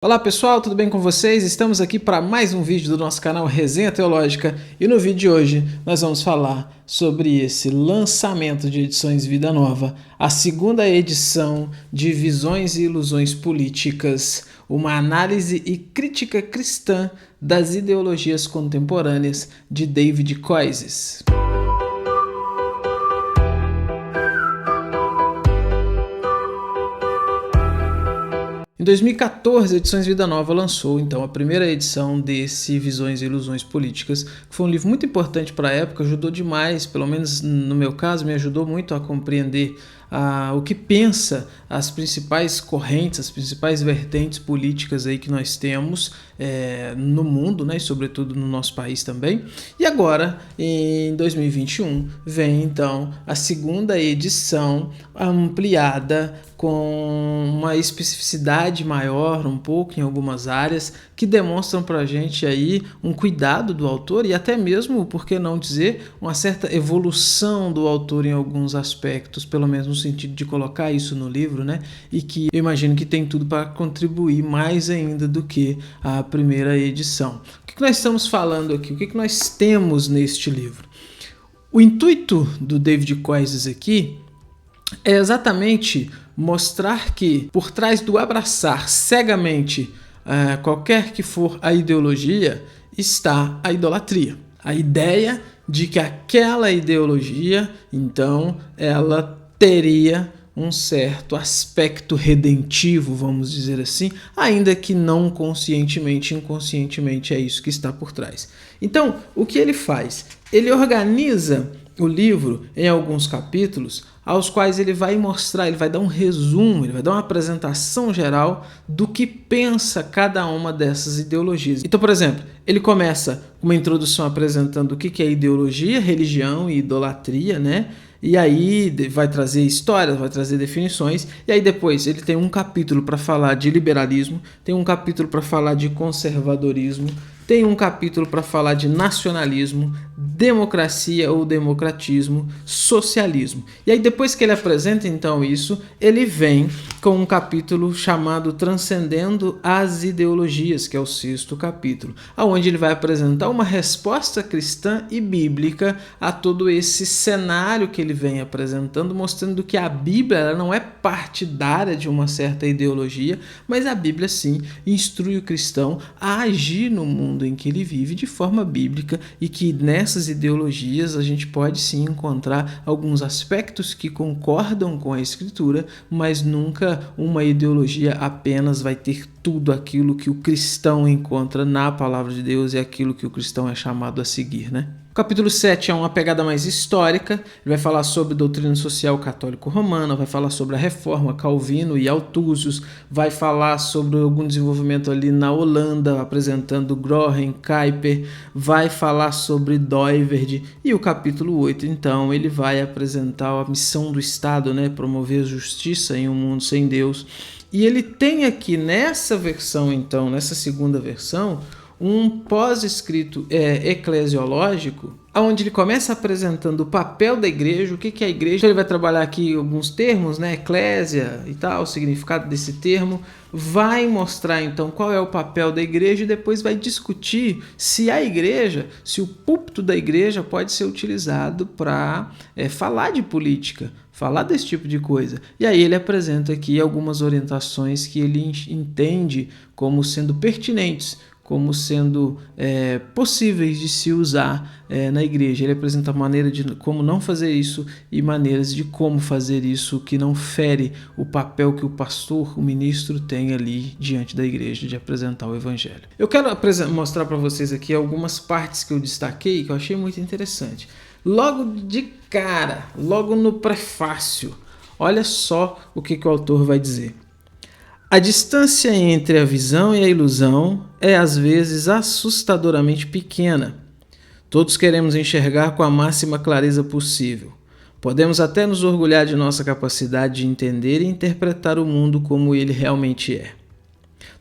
Olá pessoal, tudo bem com vocês? Estamos aqui para mais um vídeo do nosso canal Resenha Teológica e no vídeo de hoje nós vamos falar sobre esse lançamento de Edições Vida Nova, a segunda edição de Visões e Ilusões Políticas, uma análise e crítica cristã das ideologias contemporâneas de David Koyzis. Em 2014, a Edições Vida Nova lançou então a primeira edição desse Visões e Ilusões Políticas, que foi um livro muito importante para a época, ajudou demais, pelo menos no meu caso, me ajudou muito a compreender o que pensa as principais correntes, as principais vertentes políticas aí que nós temos no mundo, né, e sobretudo no nosso país também. E agora, em 2021, vem então a segunda edição ampliada com uma especificidade maior um pouco em algumas áreas que demonstram para a gente aí um cuidado do autor e até mesmo, por que não dizer, uma certa evolução do autor em alguns aspectos, pelo menos no sentido de colocar isso no livro, né? E que eu imagino que tem tudo para contribuir mais ainda do que a primeira edição. O que nós estamos falando aqui? O que nós temos neste livro? O intuito do David Koyzis aqui é exatamente mostrar que por trás do abraçar cegamente qualquer que for a ideologia está a idolatria. A ideia de que aquela ideologia, então, ela teria um certo aspecto redentivo, vamos dizer assim, ainda que não conscientemente, inconscientemente é isso que está por trás. Então, o que ele faz? Ele organiza o livro em alguns capítulos aos quais ele vai mostrar, ele vai dar um resumo, ele vai dar uma apresentação geral do que pensa cada uma dessas ideologias. Então, por exemplo, ele começa com uma introdução apresentando o que é ideologia, religião e idolatria, né? E aí vai trazer histórias, vai trazer definições, e aí depois ele tem um capítulo para falar de liberalismo, tem um capítulo para falar de conservadorismo, tem um capítulo para falar de nacionalismo, democracia ou democratismo, socialismo. E aí depois que ele apresenta então isso, ele vem com um capítulo chamado Transcendendo as Ideologias, que é o 6º capítulo, onde ele vai apresentar uma resposta cristã e bíblica a todo esse cenário que ele vem apresentando, mostrando que a Bíblia ela não é partidária de uma certa ideologia, mas a Bíblia sim instrui o cristão a agir no mundo em que ele vive de forma bíblica e que nessas ideologias a gente pode sim encontrar alguns aspectos que concordam com a Escritura, mas nunca uma ideologia apenas vai ter tudo aquilo que o cristão encontra na palavra de Deus e aquilo que o cristão é chamado a seguir, né? O capítulo 7 é uma pegada mais histórica, ele vai falar sobre doutrina social católico-romana, vai falar sobre a Reforma, Calvino e Althusius, vai falar sobre algum desenvolvimento ali na Holanda, apresentando Groen, Kuyper, vai falar sobre Dooyeweerd, e o capítulo 8, então, ele vai apresentar a missão do Estado, né, promover justiça em um mundo sem Deus. E ele tem aqui nessa versão, então, nessa segunda versão, um pós-escrito eclesiológico, onde ele começa apresentando o papel da igreja, o que é a igreja. Ele vai trabalhar aqui alguns termos, né, eclésia e tal, o significado desse termo, vai mostrar então qual é o papel da igreja e depois vai discutir se a igreja, se o púlpito da igreja pode ser utilizado para falar de política, falar desse tipo de coisa. E aí ele apresenta aqui algumas orientações que ele entende como sendo pertinentes, como sendo possíveis de se usar na igreja. Ele apresenta maneira de como não fazer isso e maneiras de como fazer isso que não fere o papel que o pastor, o ministro tem ali diante da igreja de apresentar o evangelho. Eu quero mostrar para vocês aqui algumas partes que eu destaquei que eu achei muito interessante. Logo de cara, logo no prefácio, olha só o que o autor vai dizer. A distância entre a visão e a ilusão é às vezes assustadoramente pequena. Todos queremos enxergar com a máxima clareza possível. Podemos até nos orgulhar de nossa capacidade de entender e interpretar o mundo como ele realmente é.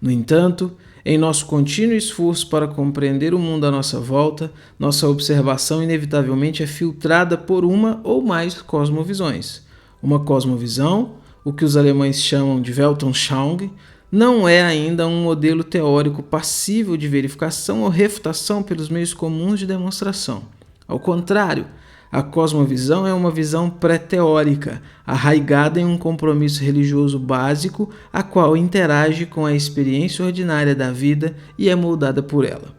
No entanto, em nosso contínuo esforço para compreender o mundo à nossa volta, nossa observação inevitavelmente é filtrada por uma ou mais cosmovisões. Uma cosmovisão, o que os alemães chamam de Weltanschauung, não é ainda um modelo teórico passível de verificação ou refutação pelos meios comuns de demonstração. Ao contrário, a cosmovisão é uma visão pré-teórica, arraigada em um compromisso religioso básico, a qual interage com a experiência ordinária da vida e é moldada por ela.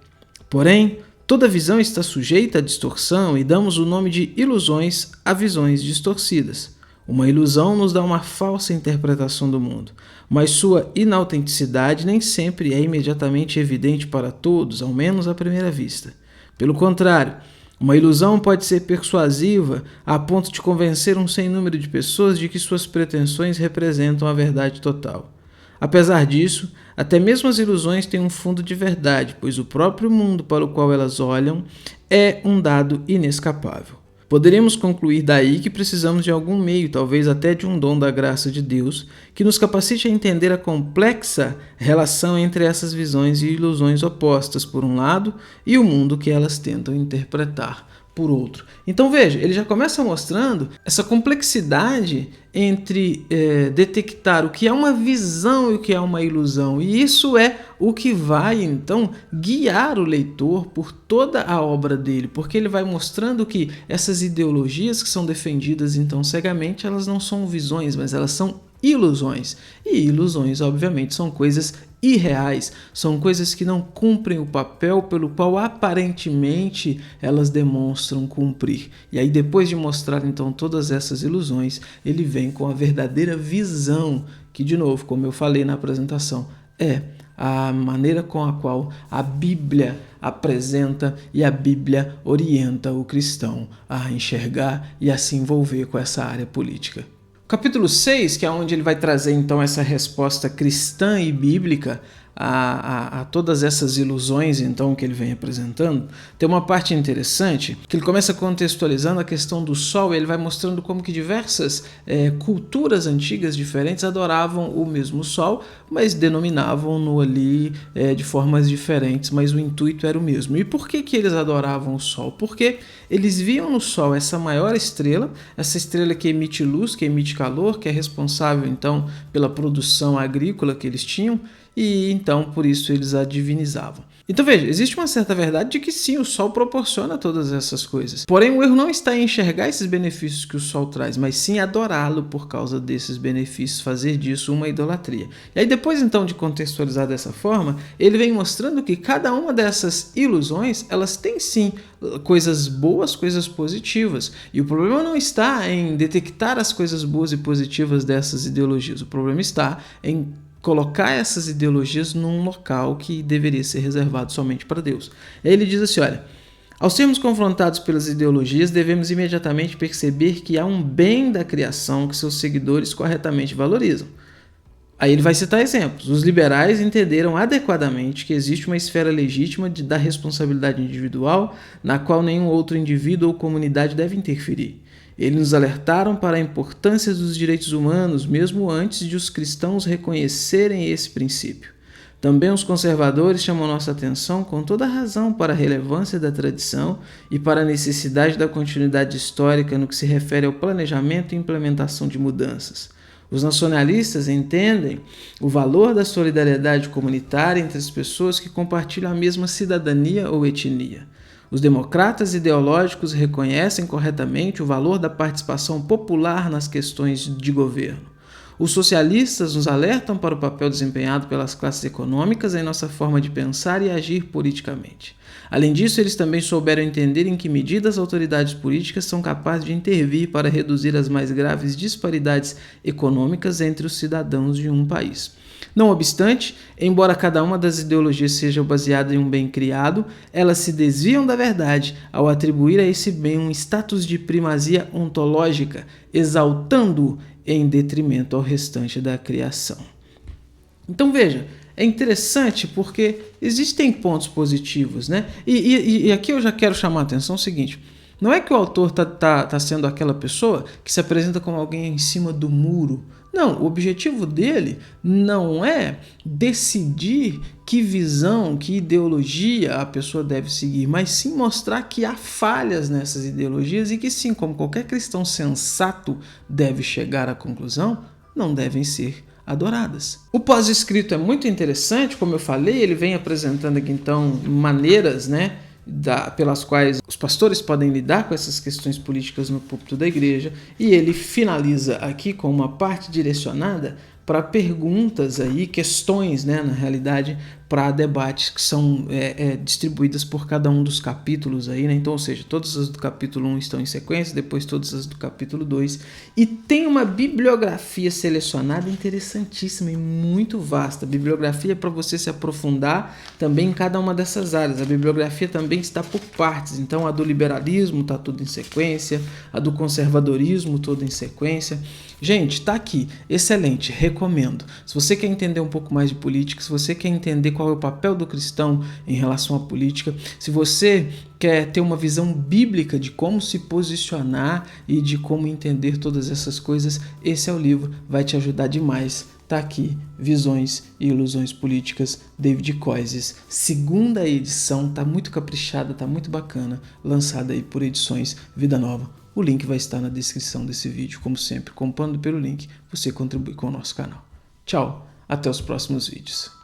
Porém, toda visão está sujeita à distorção e damos o nome de ilusões a visões distorcidas. Uma ilusão nos dá uma falsa interpretação do mundo, mas sua inautenticidade nem sempre é imediatamente evidente para todos, ao menos à primeira vista. Pelo contrário, uma ilusão pode ser persuasiva a ponto de convencer um sem número de pessoas de que suas pretensões representam a verdade total. Apesar disso, até mesmo as ilusões têm um fundo de verdade, pois o próprio mundo para o qual elas olham é um dado inescapável. Poderíamos concluir daí que precisamos de algum meio, talvez até de um dom da graça de Deus, que nos capacite a entender a complexa relação entre essas visões e ilusões opostas, por um lado, e o mundo que elas tentam interpretar, por outro. Então veja, ele já começa mostrando essa complexidade entre detectar o que é uma visão e o que é uma ilusão. E isso é o que vai, então, guiar o leitor por toda a obra dele, porque ele vai mostrando que essas ideologias que são defendidas, então, cegamente, elas não são visões, mas elas são ilusões. E ilusões, obviamente, são coisas irreais, são coisas que não cumprem o papel pelo qual aparentemente elas demonstram cumprir. E aí, depois de mostrar então todas essas ilusões, ele vem com a verdadeira visão, que, de novo, como eu falei na apresentação, é a maneira com a qual a Bíblia apresenta e a Bíblia orienta o cristão a enxergar e a se envolver com essa área política. Capítulo 6, que é onde ele vai trazer então essa resposta cristã e bíblica a todas essas ilusões então que ele vem apresentando, tem uma parte interessante que ele começa contextualizando a questão do sol e ele vai mostrando como que diversas culturas antigas diferentes adoravam o mesmo sol, mas denominavam-no ali de formas diferentes, mas o intuito era o mesmo. E por que eles adoravam o sol? Porque eles viam no sol essa maior estrela, essa estrela que emite luz, que emite calor, que é responsável então pela produção agrícola que eles tinham, e então por isso eles a divinizavam. Então veja, existe uma certa verdade de que sim, o sol proporciona todas essas coisas. Porém, o erro não está em enxergar esses benefícios que o sol traz, mas sim adorá-lo por causa desses benefícios, fazer disso uma idolatria. E aí depois então de contextualizar dessa forma, ele vem mostrando que cada uma dessas ilusões, elas têm sim coisas boas, coisas positivas. E o problema não está em detectar as coisas boas e positivas dessas ideologias. O problema está em colocar essas ideologias num local que deveria ser reservado somente para Deus. Aí ele diz assim, olha, ao sermos confrontados pelas ideologias, devemos imediatamente perceber que há um bem da criação que seus seguidores corretamente valorizam. Aí ele vai citar exemplos. Os liberais entenderam adequadamente que existe uma esfera legítima da responsabilidade individual na qual nenhum outro indivíduo ou comunidade deve interferir. Eles nos alertaram para a importância dos direitos humanos, mesmo antes de os cristãos reconhecerem esse princípio. Também os conservadores chamam nossa atenção com toda razão para a relevância da tradição e para a necessidade da continuidade histórica no que se refere ao planejamento e implementação de mudanças. Os nacionalistas entendem o valor da solidariedade comunitária entre as pessoas que compartilham a mesma cidadania ou etnia. Os democratas ideológicos reconhecem corretamente o valor da participação popular nas questões de governo. Os socialistas nos alertam para o papel desempenhado pelas classes econômicas em nossa forma de pensar e agir politicamente. Além disso, eles também souberam entender em que medida as autoridades políticas são capazes de intervir para reduzir as mais graves disparidades econômicas entre os cidadãos de um país. Não obstante, embora cada uma das ideologias seja baseada em um bem criado, elas se desviam da verdade ao atribuir a esse bem um status de primazia ontológica, exaltando-o em detrimento ao restante da criação. Então veja, é interessante porque existem pontos positivos, né? E aqui eu já quero chamar a atenção o seguinte, não é que o autor tá sendo aquela pessoa que se apresenta como alguém em cima do muro. Não, o objetivo dele não é decidir que visão, que ideologia a pessoa deve seguir, mas sim mostrar que há falhas nessas ideologias e que sim, como qualquer cristão sensato deve chegar à conclusão, não devem ser adoradas. O pós-escrito é muito interessante, como eu falei, ele vem apresentando aqui então maneiras, né, pelas quais os pastores podem lidar com essas questões políticas no púlpito da igreja, e ele finaliza aqui com uma parte direcionada para perguntas aí, questões, né, na realidade, para debates que são distribuídas por cada um dos capítulos aí, né? Então, ou seja, todas as do capítulo 1 estão em sequência, depois todas as do capítulo 2, e tem uma bibliografia selecionada interessantíssima e muito vasta. A bibliografia para você se aprofundar também em cada uma dessas áreas. A bibliografia também está por partes, então a do liberalismo está tudo em sequência, a do conservadorismo toda em sequência. Gente, tá aqui, excelente, recomendo. Se você quer entender um pouco mais de política, se você quer entender qual é o papel do cristão em relação à política, se você quer ter uma visão bíblica de como se posicionar e de como entender todas essas coisas, esse é o livro, vai te ajudar demais. Tá aqui, Visões e Ilusões Políticas, David Koyzis, segunda edição, tá muito caprichada, tá muito bacana, lançada aí por Edições Vida Nova. O link vai estar na descrição desse vídeo, como sempre. Comprando pelo link, você contribui com o nosso canal. Tchau, até os próximos vídeos.